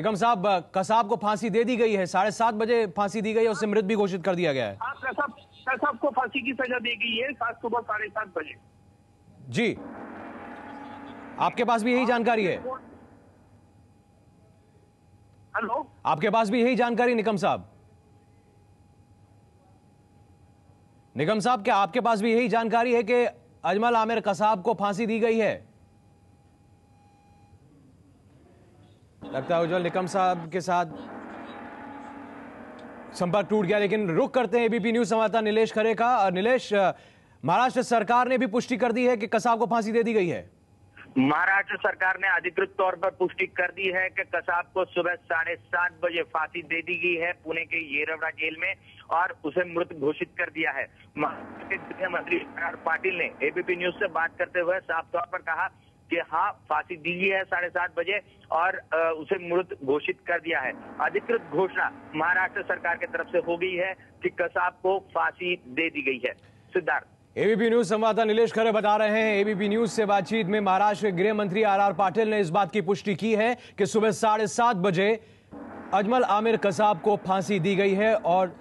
निकम साहब, कसाब को फांसी दे दी गई है, 7:30 बजे फांसी दी गई है, उससे मृत भी घोषित कर दिया गया है। हाँ, कसाब को फांसी की सजा दी गई है सुबह 7:30 बजे। जी, आपके पास भी यही जानकारी है? हेलो, आपके पास भी यही जानकारी निकम साहब? निकम साहब, क्या आपके पास भी यही जानकारी है कि अजमल आमिर कसाब को फांसी दी गई है? लगता है उज्जवल निकम साहब के साथ संपर्क टूट गया, लेकिन रुक करते हैं एबीपी न्यूज संवाददाता नीलेश खरे का। और नीलेश, महाराष्ट्र सरकार ने भी पुष्टि कर दी है कि कसाब को फांसी दे दी गई है। महाराष्ट्र सरकार ने अधिकृत तौर पर पुष्टि कर दी है कि कसाब को सुबह 7:30 बजे फांसी दे दी गई है पुणे के येरवडा जेल में, और उसे मृत घोषित कर दिया है। महाराष्ट्र के गृह मंत्री आर पाटिल ने एबीपी न्यूज से बात करते हुए साफ तौर पर कहा कि हाँ, फांसी दी गई है 7:30 बजे और उसे मृत घोषित कर दिया है। अधिकृत घोषणा महाराष्ट्र सरकार की तरफ से हो गई है कि कसाब को फांसी दे दी गई है। सिद्धार्थ, एबीपी न्यूज संवाददाता नीलेश खरे बता रहे हैं। एबीपी न्यूज से बातचीत में महाराष्ट्र के गृह मंत्री आर पाटिल ने इस बात की पुष्टि की है कि सुबह 7:30 बजे अजमल आमिर कसाब को फांसी दी गई है और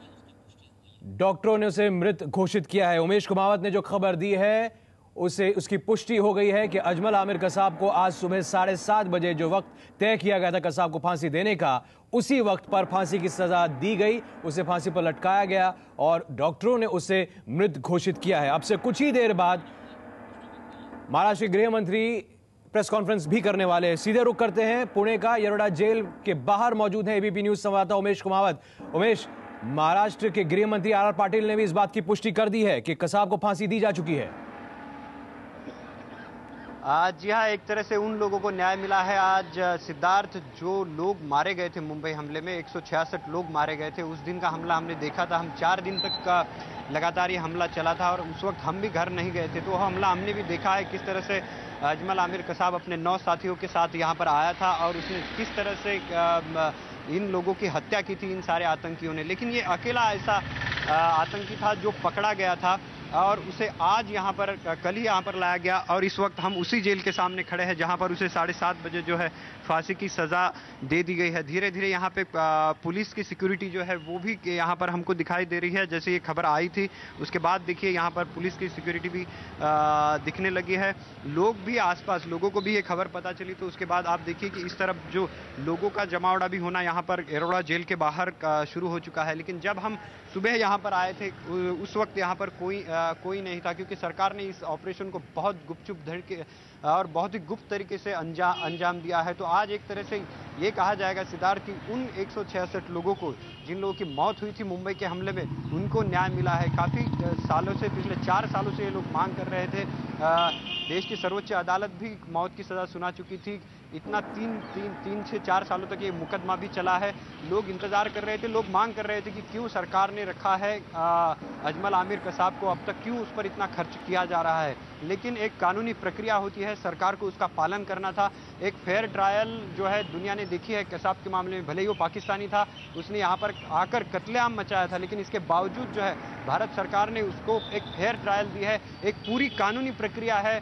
डॉक्टरों ने उसे मृत घोषित किया है। उमेश कुमावत ने जो खबर दी है उसकी पुष्टि हो गई है कि अजमल आमिर कसाब को आज सुबह 7:30 बजे जो वक्त तय किया गया था कसाब को फांसी देने का, उसी वक्त पर फांसी की सजा दी गई, उसे फांसी पर लटकाया गया और डॉक्टरों ने उसे मृत घोषित किया है। अब से कुछ ही देर बाद महाराष्ट्र के गृह मंत्री प्रेस कॉन्फ्रेंस भी करने वाले हैं। सीधे रुख करते हैं पुणे का येरवडा जेल के बाहर मौजूद है एबीपी न्यूज संवाददाता उमेश कुमावत। उमेश, महाराष्ट्र के गृह मंत्री आर पाटिल ने भी इस बात की पुष्टि कर दी है कि कसाब को फांसी दी जा चुकी है। जी हाँ, एक तरह से उन लोगों को न्याय मिला है। आज सिद्धार्थ, जो लोग मारे गए थे मुंबई हमले में, 166 लोग मारे गए थे। उस दिन का हमला हमने देखा था। हम 4 दिन तक का लगातार ये हमला चला था और उस वक्त हम भी घर नहीं गए थे, तो हमला हमने भी देखा है किस तरह से अजमल आमिर कसाब अपने 9 साथियों के साथ यहाँ पर आया था और उसने किस तरह से इन लोगों की हत्या की थी, इन सारे आतंकियों ने। लेकिन ये अकेला ऐसा आतंकी था जो पकड़ा गया था और उसे आज यहाँ पर, कल ही यहाँ पर लाया गया और इस वक्त हम उसी जेल के सामने खड़े हैं जहाँ पर उसे 7:30 बजे जो है फांसी की सजा दे दी गई है। धीरे धीरे यहाँ पे पुलिस की सिक्योरिटी जो है वो भी यहाँ पर हमको दिखाई दे रही है। जैसे ये खबर आई थी उसके बाद देखिए यहाँ पर पुलिस की सिक्योरिटी भी दिखने लगी है। लोग भी आसपास, लोगों को भी ये खबर पता चली तो उसके बाद आप देखिए कि इस तरफ जो लोगों का जमावड़ा भी होना यहाँ पर येरवडा जेल के बाहर शुरू हो चुका है। लेकिन जब हम सुबह यहाँ पर आए थे उस वक्त यहाँ पर कोई नहीं था, क्योंकि सरकार ने इस ऑपरेशन को बहुत गुपचुप धड़ के और बहुत ही गुप्त तरीके से अंजाम दिया है। तो आज एक तरह से ये कहा जाएगा सिद्धार्थ कि उन 166 लोगों को, जिन लोगों की मौत हुई थी मुंबई के हमले में, उनको न्याय मिला है। काफ़ी सालों से, पिछले 4 सालों से ये लोग मांग कर रहे थे। देश की सर्वोच्च अदालत भी मौत की सज़ा सुना चुकी थी। इतना 3 से 4 सालों तक ये मुकदमा भी चला है। लोग इंतजार कर रहे थे, लोग मांग कर रहे थे कि क्यों सरकार ने रखा है अजमल आमिर कसाब को, अब तक क्यों उस पर इतना खर्च किया जा रहा है। लेकिन एक कानूनी प्रक्रिया होती है, सरकार को उसका पालन करना था। एक फेयर ट्रायल जो है दुनिया ने देखी है कसाब के मामले में, भले ही वो पाकिस्तानी था, उसने यहाँ पर आकर कत्लेआम मचाया था, लेकिन इसके बावजूद जो है भारत सरकार ने उसको एक फेयर ट्रायल दी है। एक पूरी कानूनी प्रक्रिया है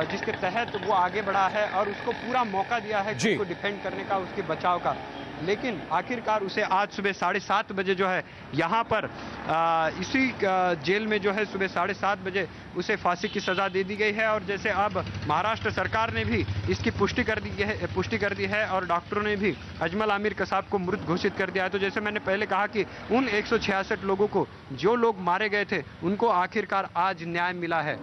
जिसके तहत वो आगे बढ़ा है और उसको पूरा मौका दिया है उसको डिफेंड करने का, उसके बचाव का। लेकिन आखिरकार उसे आज सुबह 7:30 बजे जो है यहाँ पर इसी जेल में जो है सुबह 7:30 बजे उसे फांसी की सजा दे दी गई है। और जैसे अब महाराष्ट्र सरकार ने भी इसकी पुष्टि कर दी है और डॉक्टरों ने भी अजमल आमिर कसाब को मृत घोषित कर दिया है। तो जैसे मैंने पहले कहा कि उन 166 लोगों को, जो लोग मारे गए थे, उनको आखिरकार आज न्याय मिला है।